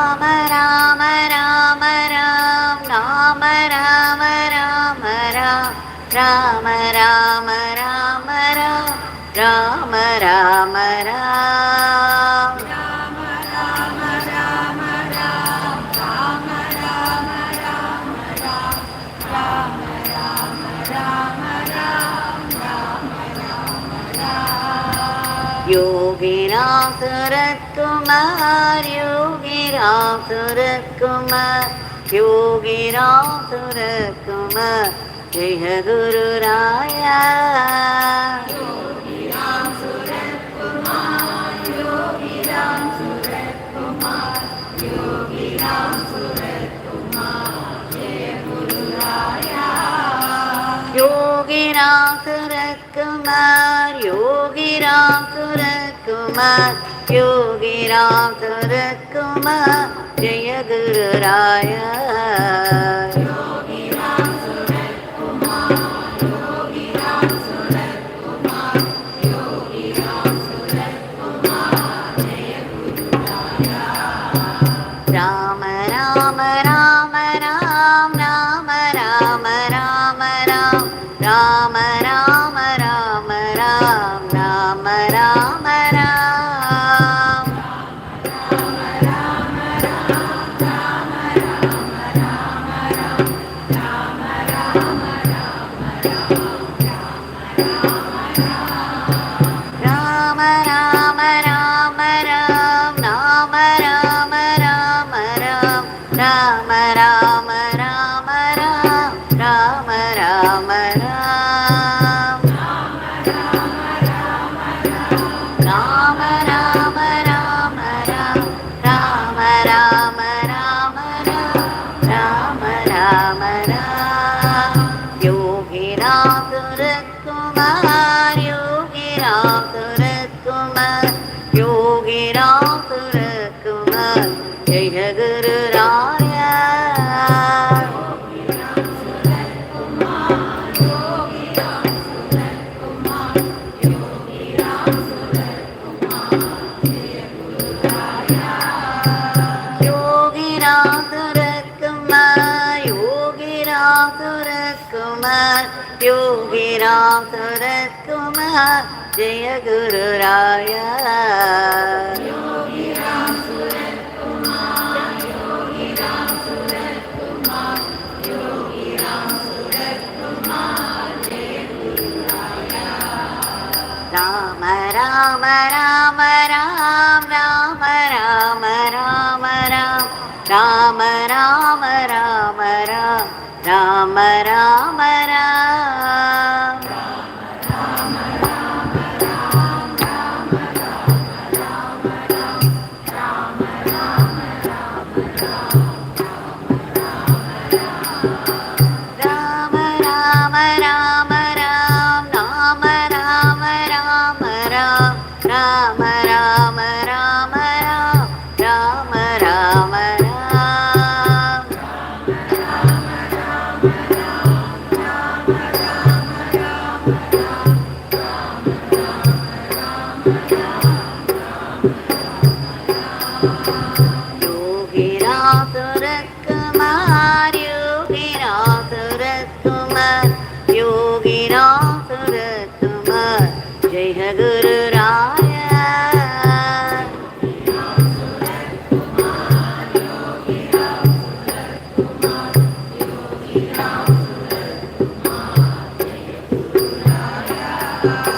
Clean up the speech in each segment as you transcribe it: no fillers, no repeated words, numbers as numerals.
ராம ராம ராம் ராம ராம ராம ராம் ராம ராம ராம ராம் ராம ராம ராம் योगी राम सूरत कुमार योगी राम सूरत कुमार योगी राम सूरत कुमार जय गुरु राया योगी राम सूरत कुमार योगी राम सूरत कुमार योगी राम सूरत कुमार जय गुरु राया योगी राम सूरत कुमार योगी राम सूरत कुमार योगी राम सूरत कुमार जय गुरु राया योगी राम सूरत कुमार योगी राम सूरत कुमार योगी राम सूरत कुमार जय गुरु राया राम राम राम राम राम राम राम राम राम राम राम राम राम राम योगी राम सूरत कुमार जय गुरु राया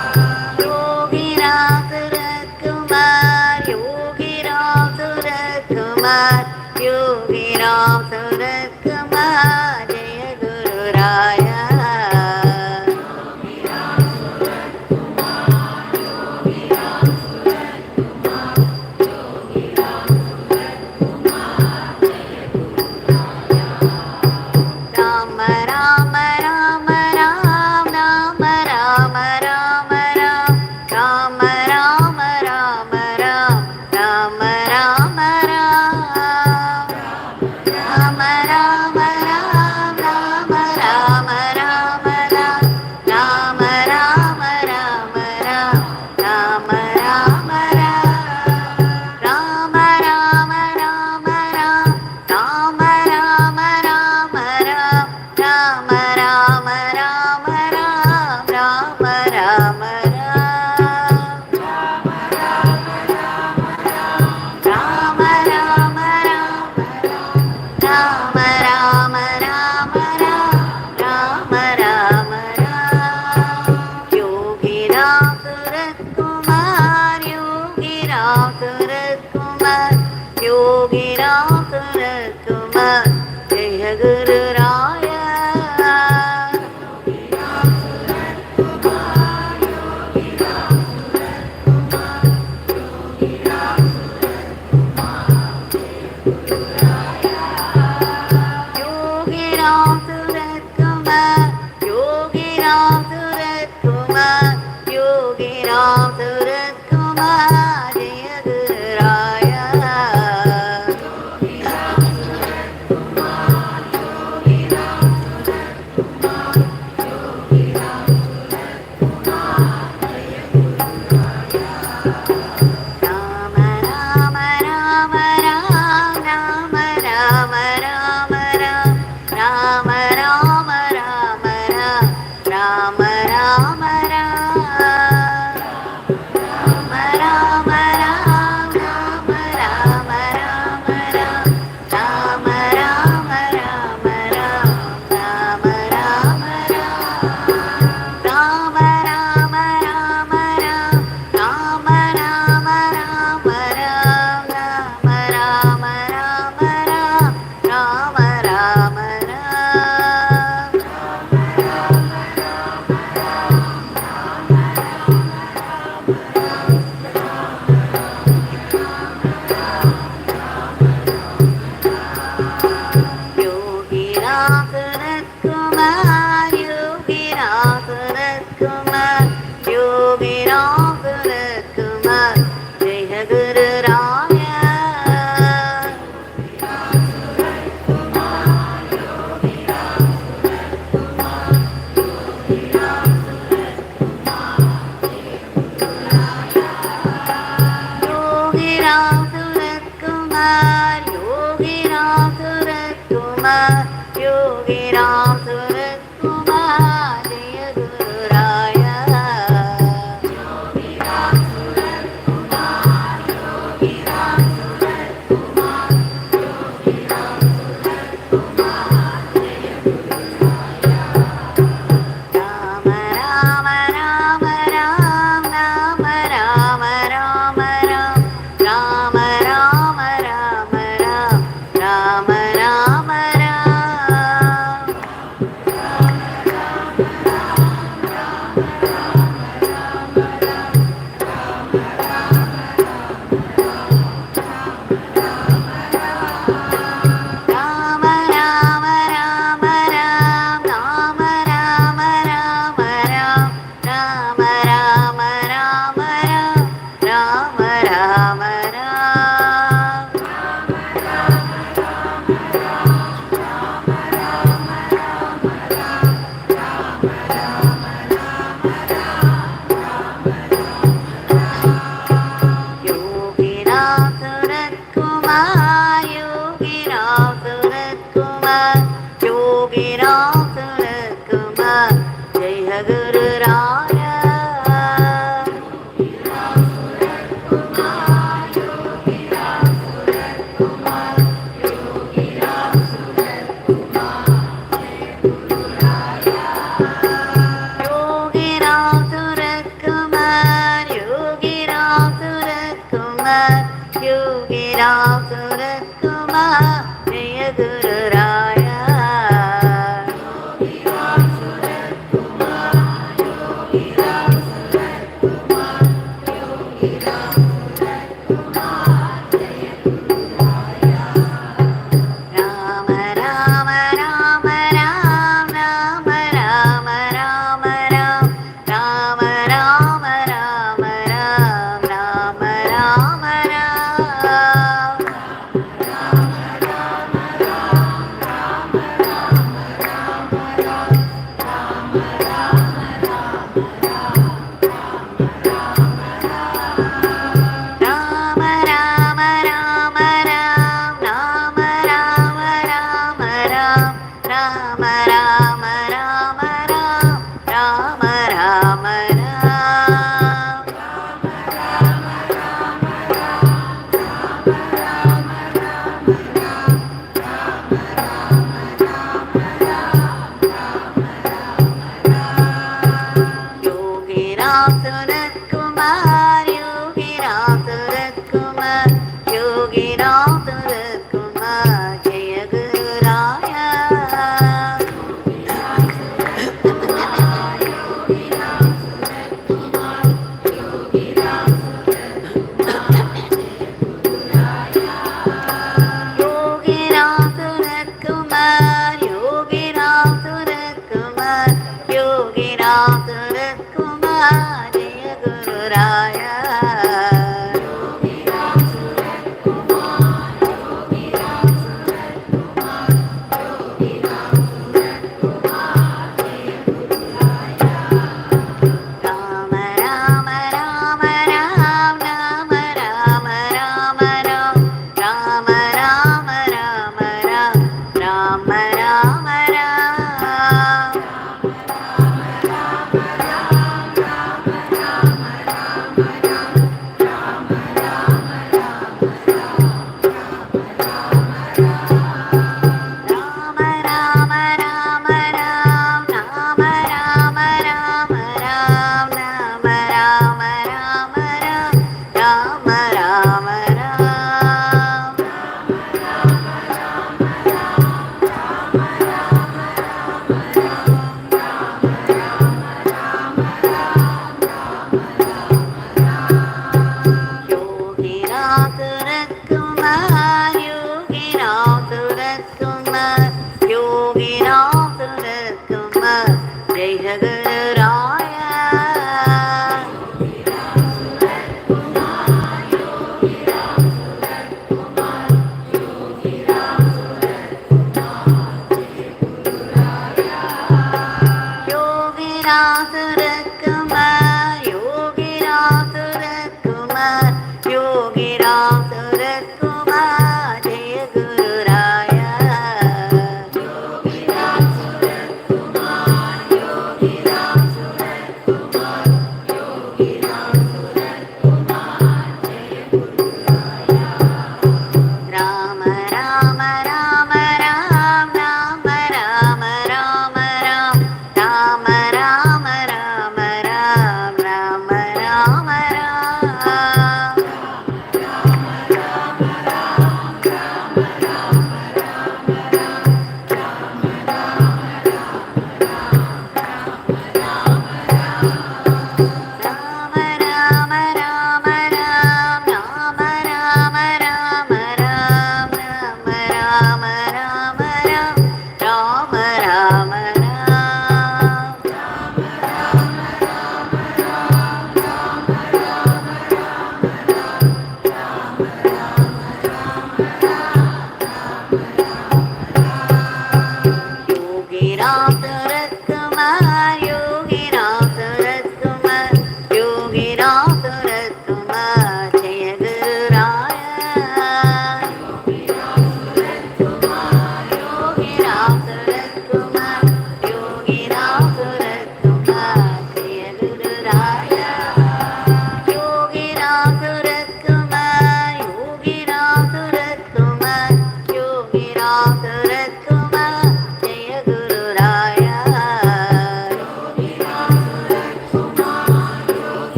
योगी राम सूरत कुमार योगी राम सूरत कुमार योगी राम सूरत कुमार जय गुरु राया राम राम राम राम राम राम राम राम राम राम राम राम राम राम राम राम ராம ராம ராம ராம ராம ராம யோகி ராம் சுரத்குமார் யோகி ராம் சுரத்குமார் யோகி ராம் சுரத்குமார் ஜெய குரு ராய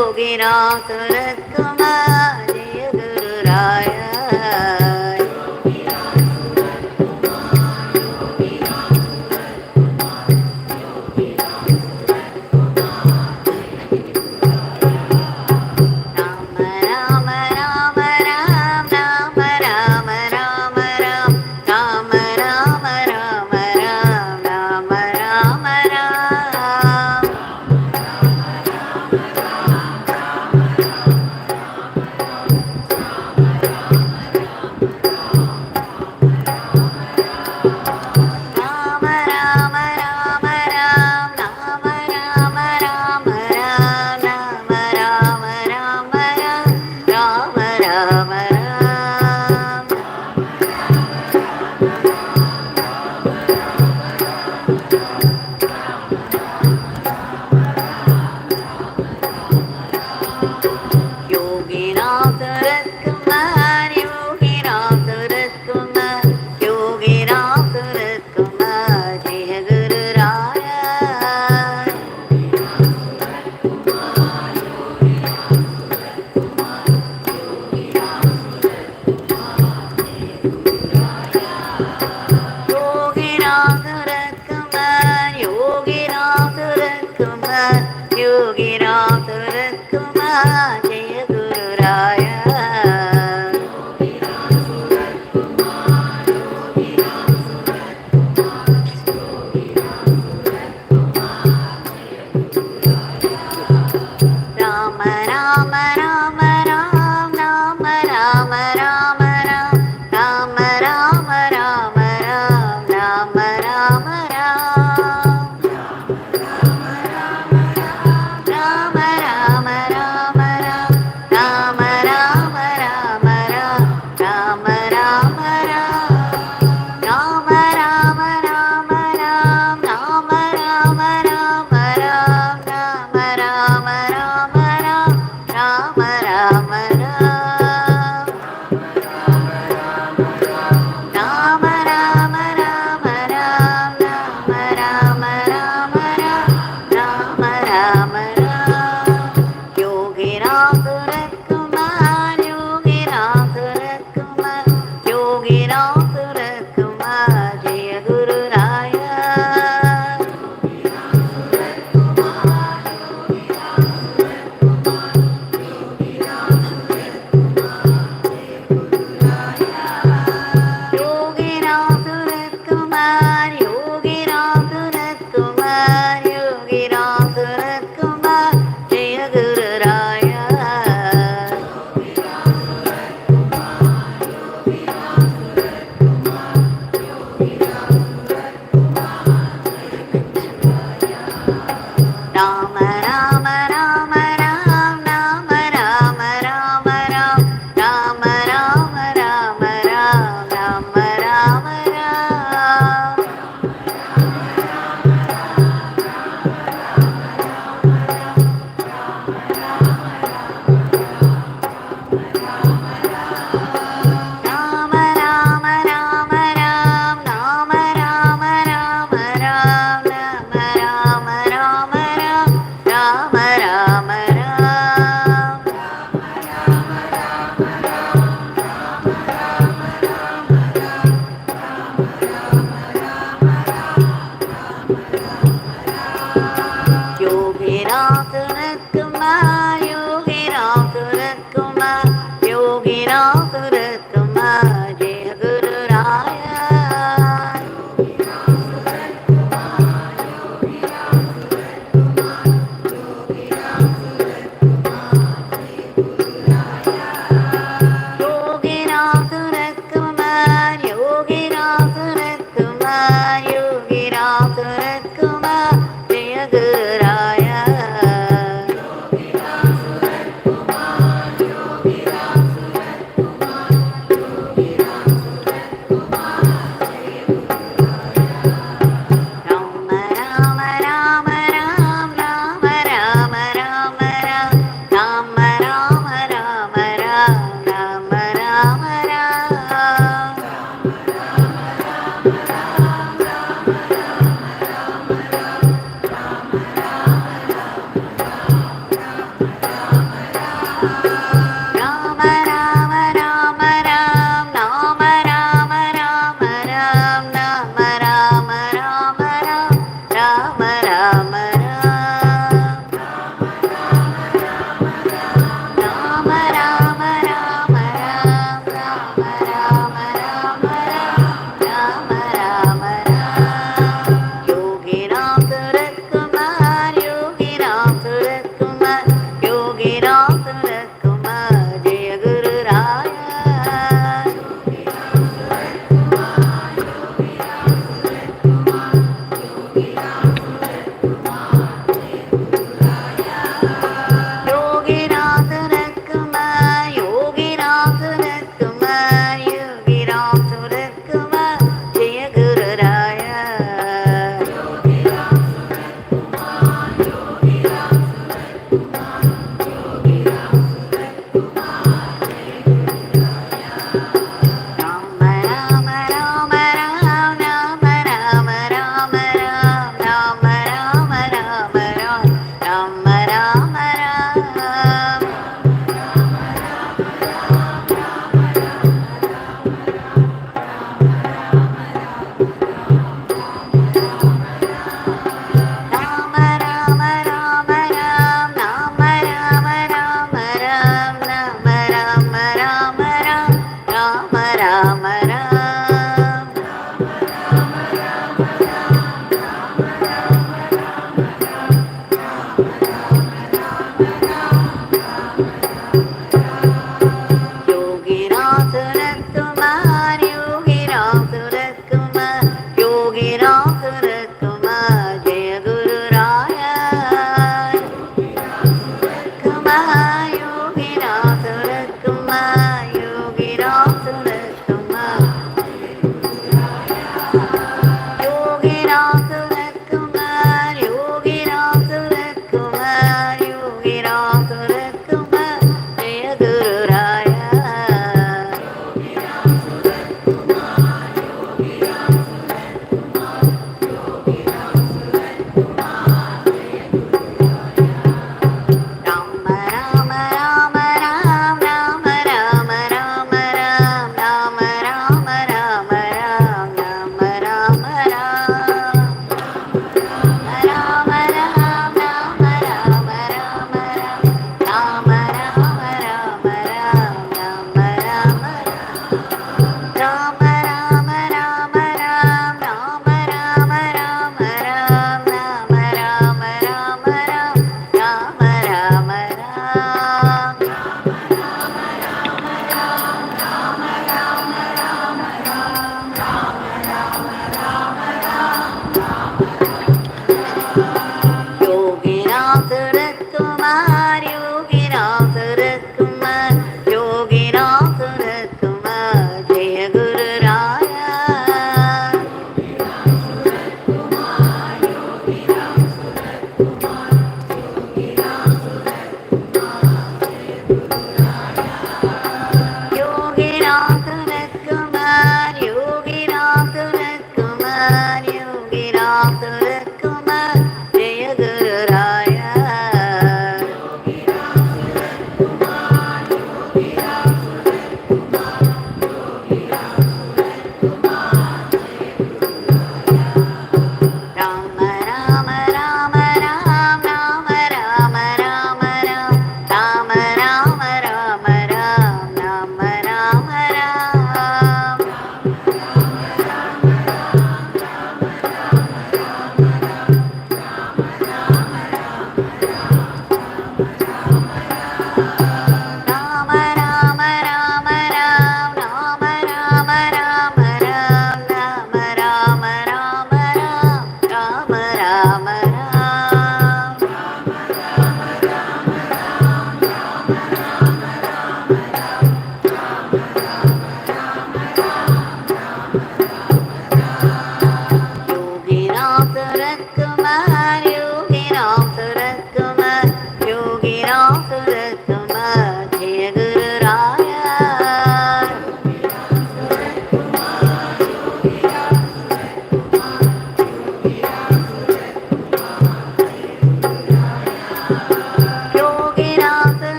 योगी राम सूरत कुमार जय गुरु राया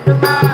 Ram Ram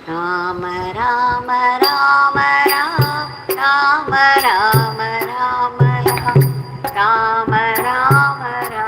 राम राम राम राम राम राम राम राम राम राम राम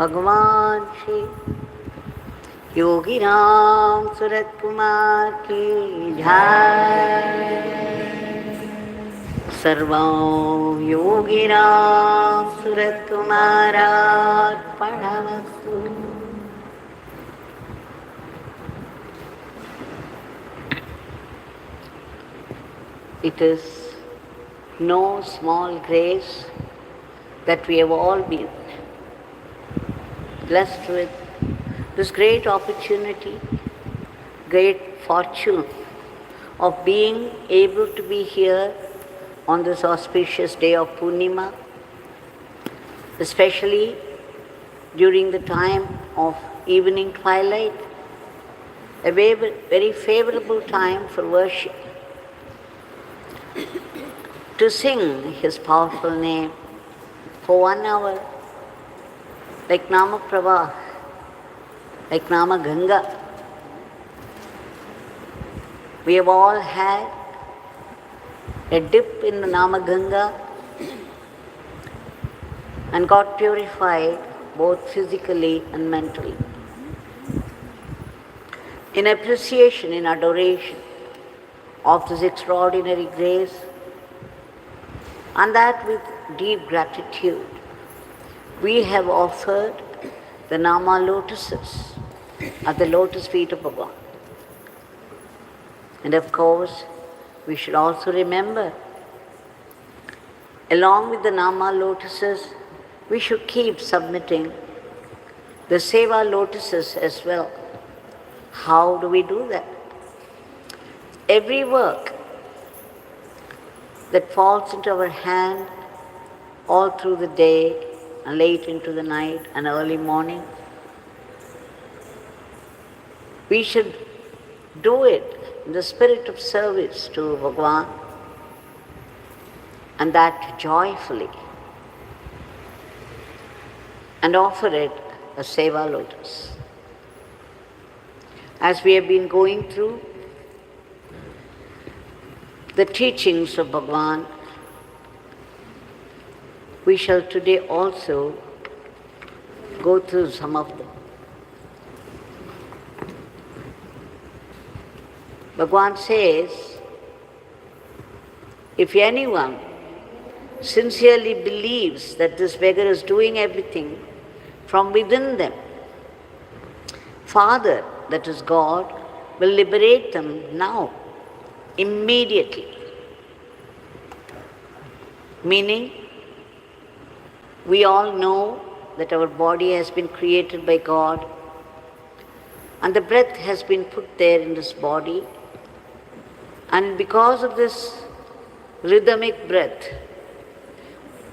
भगवान श्री योगी राम सूरत कुमार की जय। सर्वं Yogi Ram योगिरामसुरकुमारार्पणमस्तु. It is no small grace that we have all been blessed with this great opportunity, great fortune of being able to be here on this auspicious day of Purnima, especially during the time of evening twilight, a very favorable time for worship, to sing His powerful name for 1 hour, like Nama Prabha, like Nama Ganga. We have all had a dip in the Nama Ganga and got purified both physically and mentally. In appreciation, in adoration of this extraordinary grace, and that with deep gratitude, we have offered the Nama lotuses at the lotus feet of Bhagavan. And of course, we should also remember, along with the Nama lotuses, we should keep submitting the Seva lotuses as well. How do we do that? Every work that falls into our hand all through the day and late into the night and early morning, we should do it in the spirit of service to Bhagavan, and that joyfully, and offer it a Seva lotus. As we have been going through the teachings of Bhagavan, we shall today also go through some of them. Bhagavan says, if anyone sincerely believes that this beggar is doing everything from within them, Father, that is God, will liberate them now, immediately. Meaning, we all know that our body has been created by God, and the breath has been put there in this body, and because of this rhythmic breath,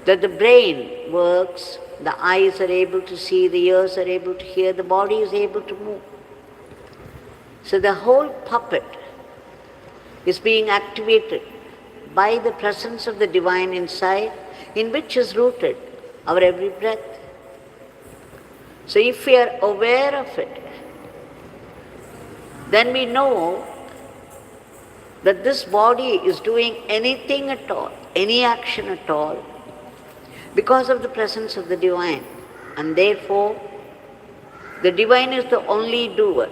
that the brain works, the eyes are able to see, the ears are able to hear, the body is able to move. So the whole puppet is being activated by the presence of the divine inside, in which is rooted our every breath. So if we are aware of it, then we know that this body is doing anything at all, any action at all, because of the presence of the divine. And therefore, the divine is the only doer.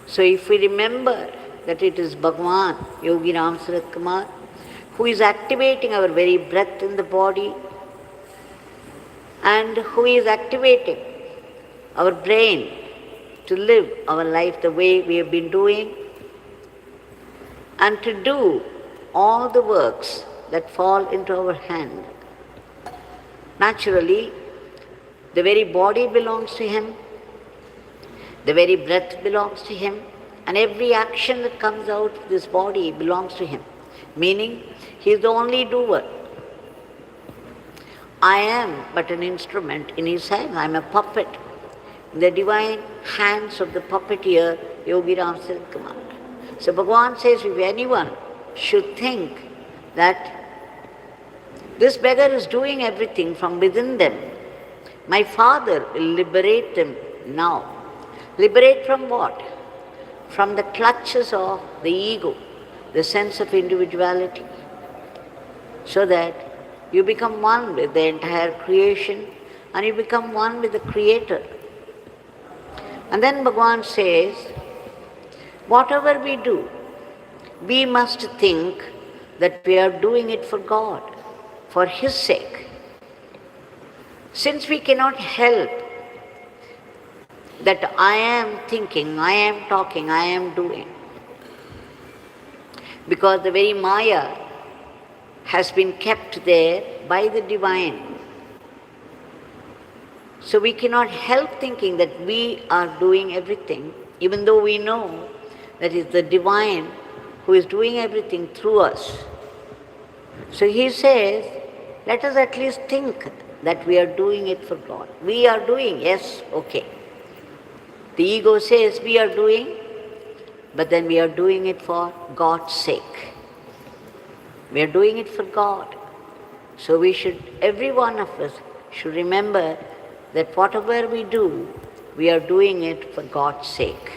So if we remember that it is Bhagavan, Yogiram who is activating our very breath in the body, and who is activating our brain to live our life the way we have been doing, and to do all the works that fall into our hand. Naturally, the very body belongs to Him, the very breath belongs to Him, and every action that comes out of this body belongs to Him. Meaning, He is the only doer. I am but an instrument in His hands. I am a puppet in the divine hands of the puppeteer, Yogiram Kumar. So Bhagavan says, if anyone should think that this beggar is doing everything from within them, my Father will liberate them now. Liberate from what? From the clutches of the ego, the sense of individuality, so that you become one with the entire creation and you become one with the Creator. And then Bhagavan says, whatever we do, we must think that we are doing it for God. for His sake. Since we cannot help that I am thinking, I am talking, I am doing, because the very Maya has been kept there by the divine. So we cannot help thinking that we are doing everything, even though we know that it's the divine who is doing everything through us. So he says, let us at least think that we are doing it for God. We are doing, yes, okay. The ego says we are doing, but then we are doing it for God's sake. We are doing it for God. So we should, every one of us should remember that whatever we do, we are doing it for God's sake.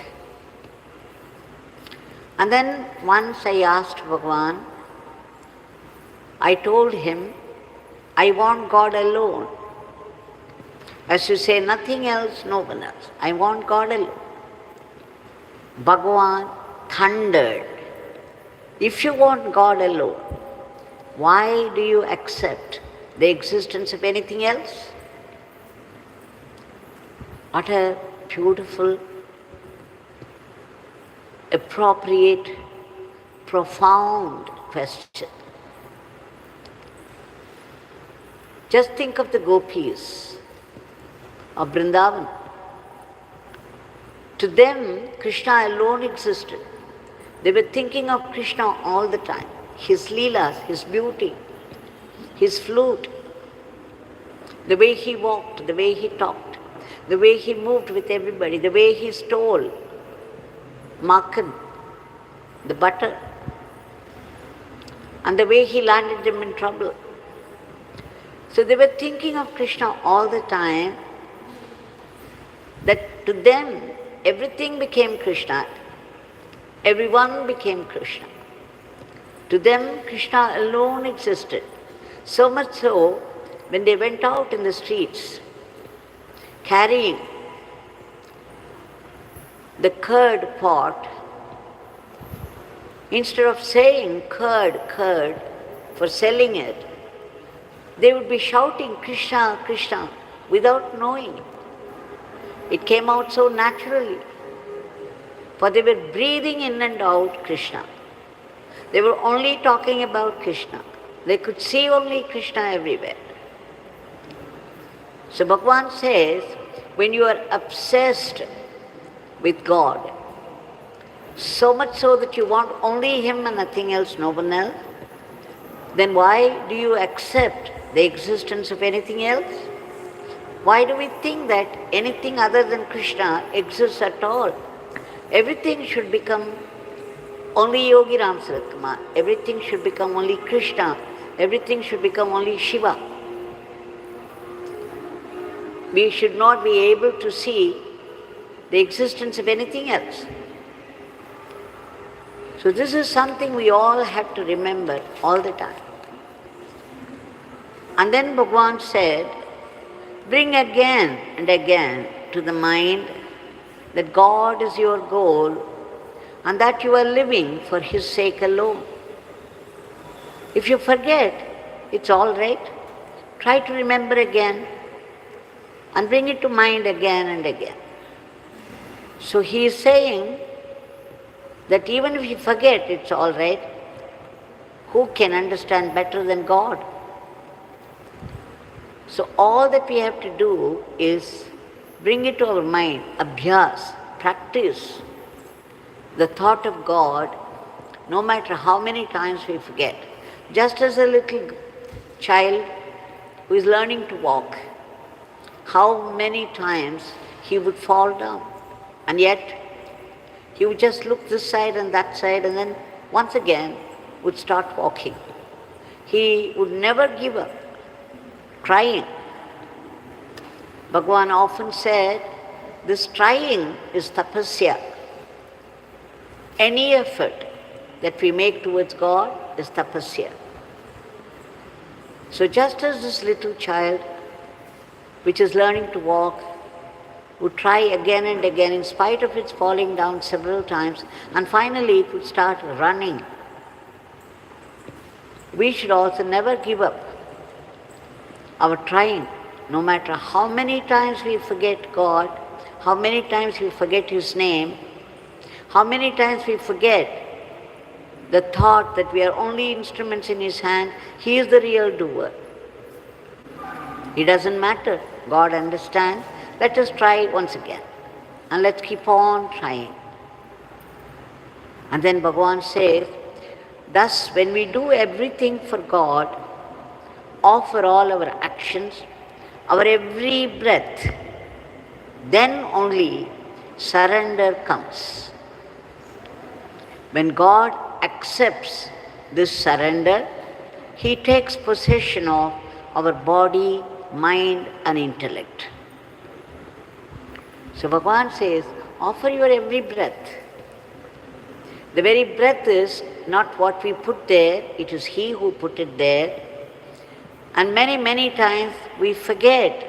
And then once I asked Bhagavan, I told him, I want God alone. As you say, nothing else, no one else. I want God alone. Bhagavan thundered, if you want God alone, why do you accept the existence of anything else? What a beautiful, appropriate, profound question. Just think of the gopis of Vrindavan. To them, Krishna alone existed. They were thinking of Krishna all the time. His leelas, his beauty, his flute, the way he walked, the way he talked, the way he moved with everybody, the way he stole makhan, the butter, and the way he landed them in trouble. So they were thinking of Krishna all the time, that to them everything became Krishna, everyone became Krishna. To them Krishna alone existed. So much so, when they went out in the streets carrying the curd pot, instead of saying curd, curd for selling it, they would be shouting Krishna, Krishna without knowing it. It came out so naturally, for they were breathing in and out Krishna. They were only talking about Krishna. They could see only Krishna everywhere. So Bhagavan says, when you are obsessed with God, so much so that you want only Him and nothing else, no one else, then why do you accept the existence of anything else? Why do we think that anything other than Krishna exists at all? Everything should become only Yogi Ram Sarat Kumar. Everything should become only Krishna. Everything should become only Shiva. We should not be able to see the existence of anything else. So this is something we all have to remember all the time. And then Bhagavan said, bring again and again to the mind that God is your goal and that you are living for His sake alone. If you forget, it's all right. Try to remember again and bring it to mind again and again. So he is saying that even if you forget, it's all right. Who can understand better than God? So all that we have to do is bring it to our mind, abhyas, practice the thought of God, no matter how many times we forget. Just as a little child who is learning to walk, how many times he would fall down, and yet he would just look this side and that side, and then once again would start walking. He would never give up trying. Bhagavan often said, this trying is tapasya. Any effort that we make towards God is tapasya. So just as this little child, which is learning to walk, would try again and again in spite of its falling down several times, and finally it would start running. We should also never give up. our trying, no matter how many times we forget God, how many times we forget His name, how many times we forget the thought that we are only instruments in His hand, He is the real doer. It doesn't matter. God understands. Let us try once again. And let's keep on trying. And then Bhagavan says, thus when we do everything for God, offer all our actions, our every breath, then only surrender comes. When God accepts this surrender, He takes possession of our body, mind and intellect. So Bhagavan says, offer your every breath. The very breath is not what we put there, it is He who put it there. And many, many times we forget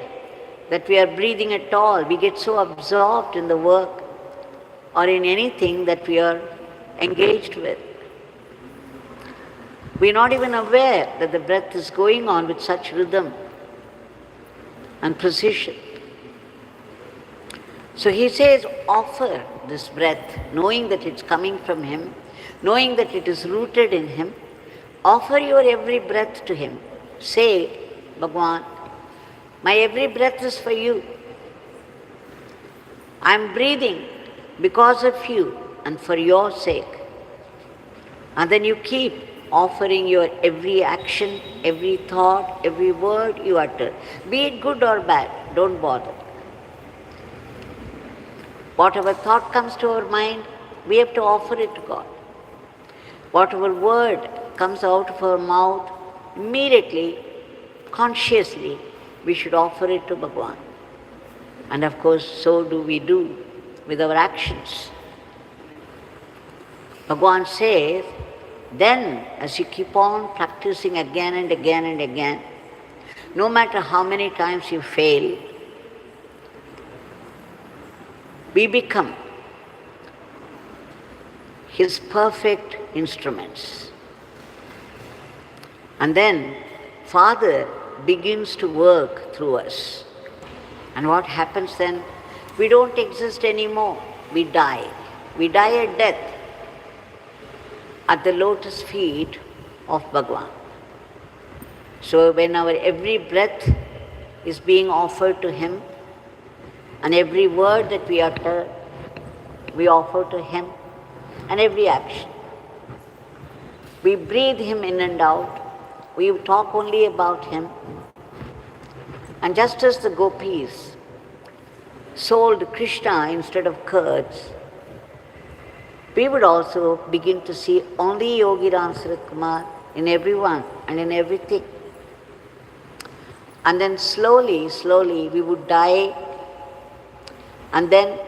that we are breathing at all. We get so absorbed in the work or in anything that we are engaged with. We are not even aware that the breath is going on with such rhythm and precision. So He says, offer this breath, knowing that it's coming from Him, knowing that it is rooted in Him. Offer your every breath to Him. Say, Bhagavan, my every breath is for you. I am breathing because of you and for your sake. And then you keep offering your every action, every thought, every word you utter. Be it good or bad, don't bother. Whatever thought comes to our mind, we have to offer it to God. Whatever word comes out of our mouth, immediately, consciously, we should offer it to Bhagavan. And of course, so do we do with our actions. Bhagavan says, then as you keep on practicing again and again and again, no matter how many times you fail, we become His perfect instruments. And then Father begins to work through us. And what happens then? We don't exist anymore. We die. We die a death at the lotus feet of Bhagavan. So when our every breath is being offered to Him, and every word that we utter, we offer to Him, and every action. We breathe Him in and out. We talk only about Him. And just as the gopis sold Krishna instead of curds, we would also begin to see only Yogi Ram Sarat Kumar in everyone and in everything. And then slowly, slowly we would die. And then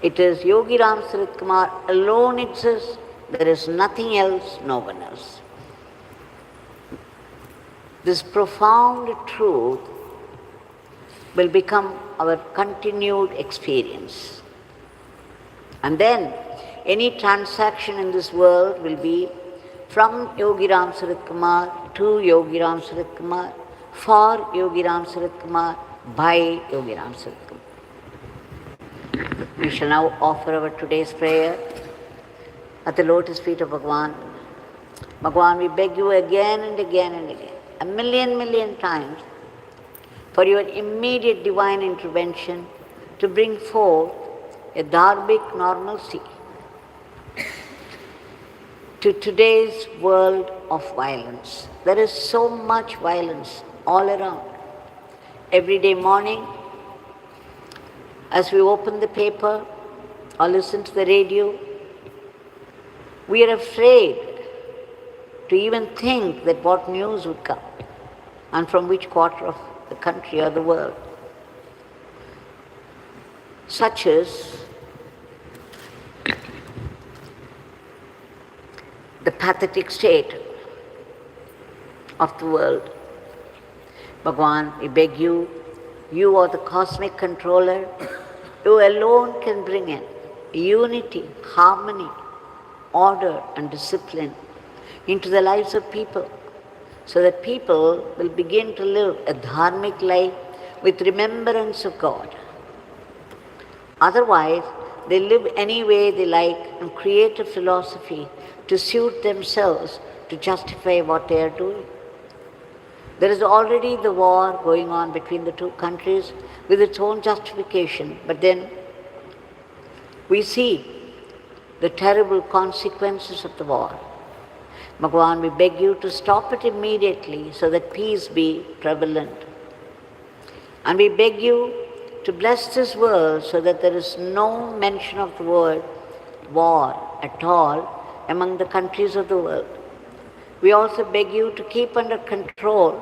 it is Yogi Ram Sarat Kumar alone exists. There is nothing else, no one else. This profound truth will become our continued experience. And then any transaction in this world will be from Yogi Ram Sarat Kumar to Yogi Ram Sarat Kumar, for Yogi Ram Sarat Kumar, by Yogi Ram Sarat Kumar. We shall now offer our today's prayer at the lotus feet of Bhagavan. Bhagavan, we beg you again and again and again, a million times, for your immediate divine intervention to bring forth a dharmic normalcy to today's world of violence. There is so much violence all around. Every day morning, as we open the paper or listen to the radio, we are afraid to even think that what news would come and from which quarter of the country or the world. Such as the pathetic state of the world. Bhagavan, we beg you, you are the cosmic controller, you alone can bring in unity, harmony, order and discipline into the lives of people. so that people will begin to live a dharmic life with remembrance of God. Otherwise, they live any way they like and create a philosophy to suit themselves, to justify what they are doing. There is already the war going on between the two countries with its own justification, but then we see the terrible consequences of the war. Bhagavan, we beg you to stop it immediately so that peace be prevalent. And we beg you to bless this world so that there is no mention of the word war at all among the countries of the world. We also beg you to keep under control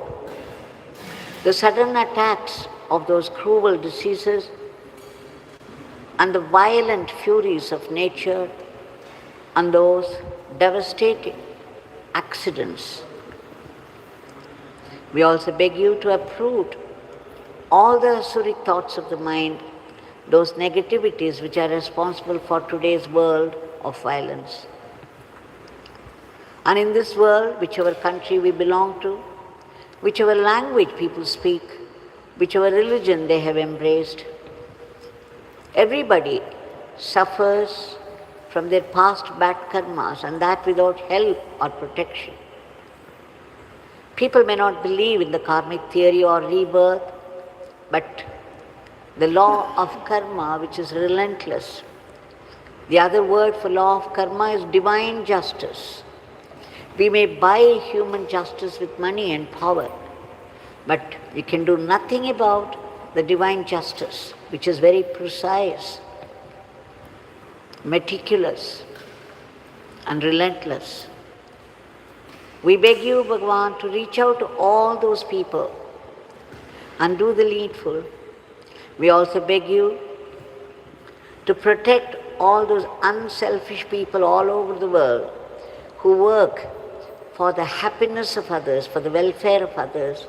the sudden attacks of those cruel diseases and the violent furies of nature and those devastating accidents. We also beg you to uproot all the asuric thoughts of the mind, those negativities which are responsible for today's world of violence. And in this world, whichever country we belong to, whichever language people speak, whichever religion they have embraced, everybody suffers from their past bad karmas, and that without help or protection. People may not believe in the karmic theory or rebirth, but the law of karma, which is relentless. The other word for law of karma is divine justice. We may buy human justice with money and power, but we can do nothing about the divine justice, which is very precise, meticulous, and relentless. We beg you, Bhagavan, to reach out to all those people and do the needful. We also beg you to protect all those unselfish people all over the world who work for the happiness of others, for the welfare of others,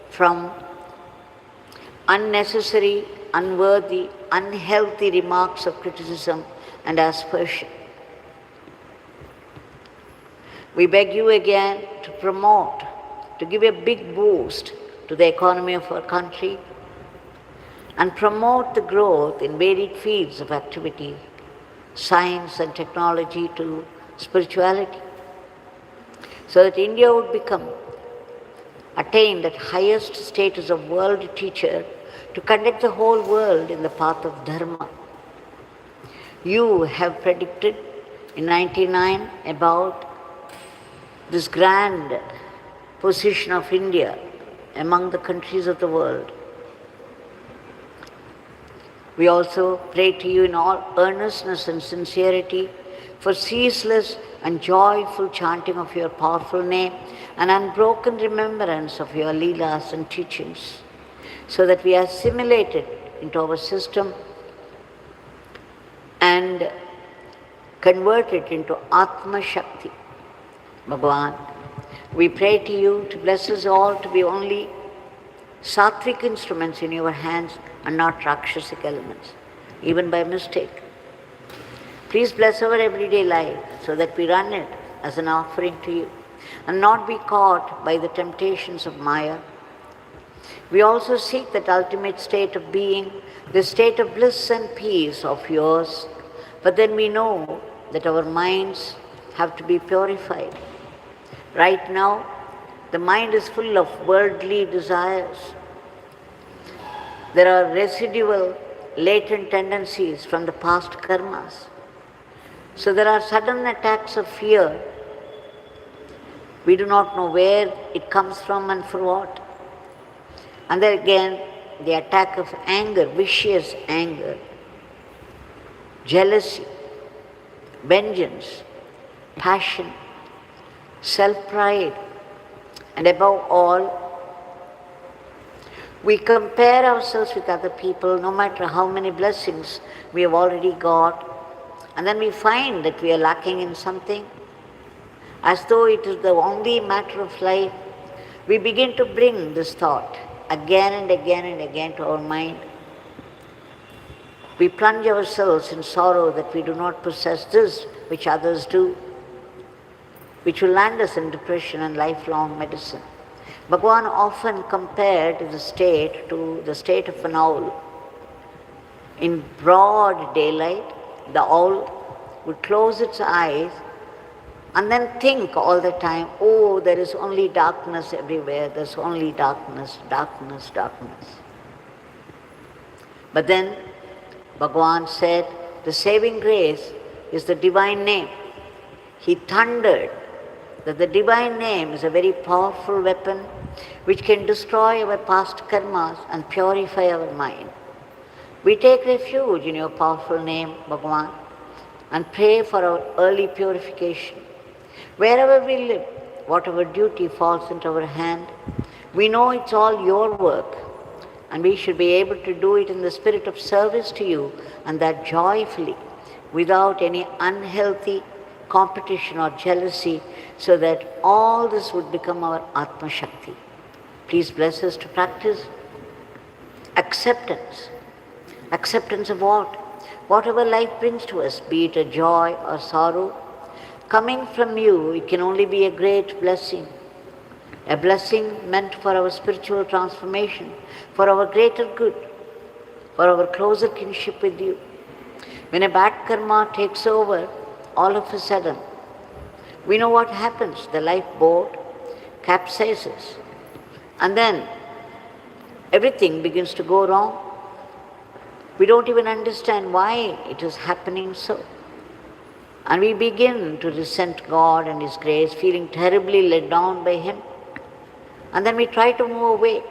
from unnecessary, unworthy, unhealthy remarks of criticism and aspersion. We beg you again to promote, to give a big boost to the economy of our country and promote the growth in varied fields of activity, science and technology to spirituality, so that India would attain that highest status of world teacher to conduct the whole world in the path of dharma. You have predicted in 99 about this grand position of India among the countries of the world. We also pray to you in all earnestness and sincerity for ceaseless and joyful chanting of your powerful name and unbroken remembrance of your leelas and teachings, so that we assimilate it into our system and convert it into Atma Shakti. Bhagavan, we pray to you to bless us all to be only sattvic instruments in your hands and not rakshasic elements, even by mistake. Please bless our everyday life so that we run it as an offering to you and not be caught by the temptations of Maya. We also seek that ultimate state of being, the state of bliss and peace of yours, but then we know that our minds have to be purified. Right now, the mind is full of worldly desires. There are residual, latent tendencies from the past karmas. So there are sudden attacks of fear. We do not know where it comes from and for what. And then again, the attack of anger, vicious anger, jealousy, vengeance, passion, self-pride, and above all, we compare ourselves with other people no matter how many blessings we have already got, and then we find that we are lacking in something. As though it is the only matter of life, we begin to bring this thought again and again and again to our mind. We plunge ourselves in sorrow that we do not possess this which others do, which will land us in depression and lifelong medicine. Bhagavan often compared the state to the state of an owl. In broad daylight, the owl would close its eyes and then think all the time, oh, there is only darkness everywhere, there's only darkness, darkness, darkness. But then Bhagavan said, the saving grace is the divine name. He thundered that the divine name is a very powerful weapon which can destroy our past karmas and purify our mind. We take refuge in your powerful name, Bhagavan, and pray for our early purification. Wherever we live, whatever duty falls into our hand, we know it's all your work, and we should be able to do it in the spirit of service to you, and that joyfully, without any unhealthy competition or jealousy, so that all this would become our Atma Shakti. Please bless us to practice acceptance. Acceptance of what? Whatever life brings to us, be it a joy or sorrow, coming from you, it can only be a great blessing. A blessing meant for our spiritual transformation, for our greater good, for our closer kinship with you. When a bad karma takes over, all of a sudden, we know what happens. The lifeboat capsizes. And then everything begins to go wrong. We don't even understand why it is happening so. And we begin to resent God and His grace, feeling terribly let down by Him. And then we try to move away.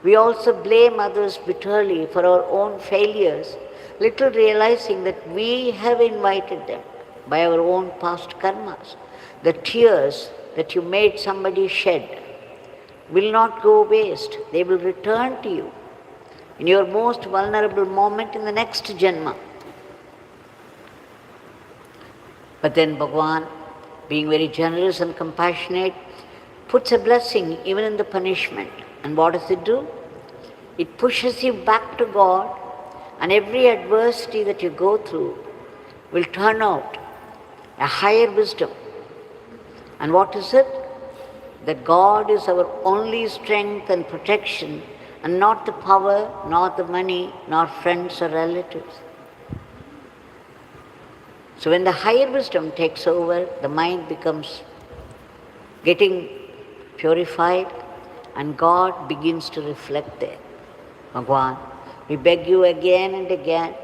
We also blame others bitterly for our own failures, little realizing that we have invited them by our own past karmas. The tears that you made somebody shed will not go waste. They will return to you in your most vulnerable moment in the next Janma. But then Bhagavan, being very generous and compassionate, puts a blessing even in the punishment. And what does it do? It pushes you back to God, and every adversity that you go through will turn out a higher wisdom. And what is it? That God is our only strength and protection, and not the power, nor the money, nor friends or relatives. So when the higher wisdom takes over, the mind becomes getting purified, and God begins to reflect there. Bhagavan, we beg you again and again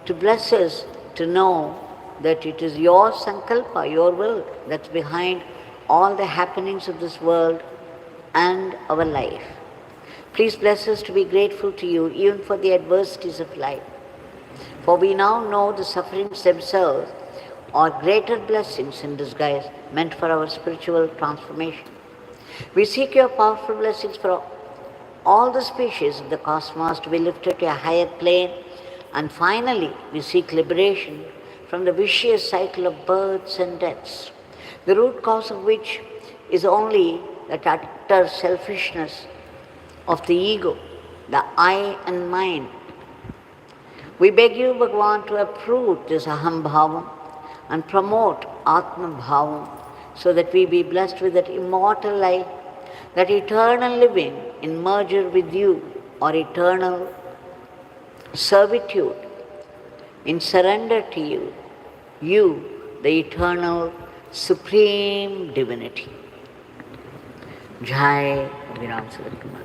to bless us to know that it is your sankalpa, your will, that's behind all the happenings of this world and our life. Please bless us to be grateful to you even for the adversities of life. For we now know the sufferings themselves are greater blessings in disguise meant for our spiritual transformation. We seek your powerful blessings for all the species of the cosmos to be lifted to a higher plane, and finally we seek liberation from the vicious cycle of births and deaths, the root cause of which is only that utter selfishness of the ego, the I and mine. We beg you, Bhagavan, to uproot this aham bhavam and promote atma bhavam, so that we be blessed with that immortal life, that eternal living in merger with you, or eternal servitude in surrender to you, you, the eternal supreme divinity. Jai Viram Suratkumar.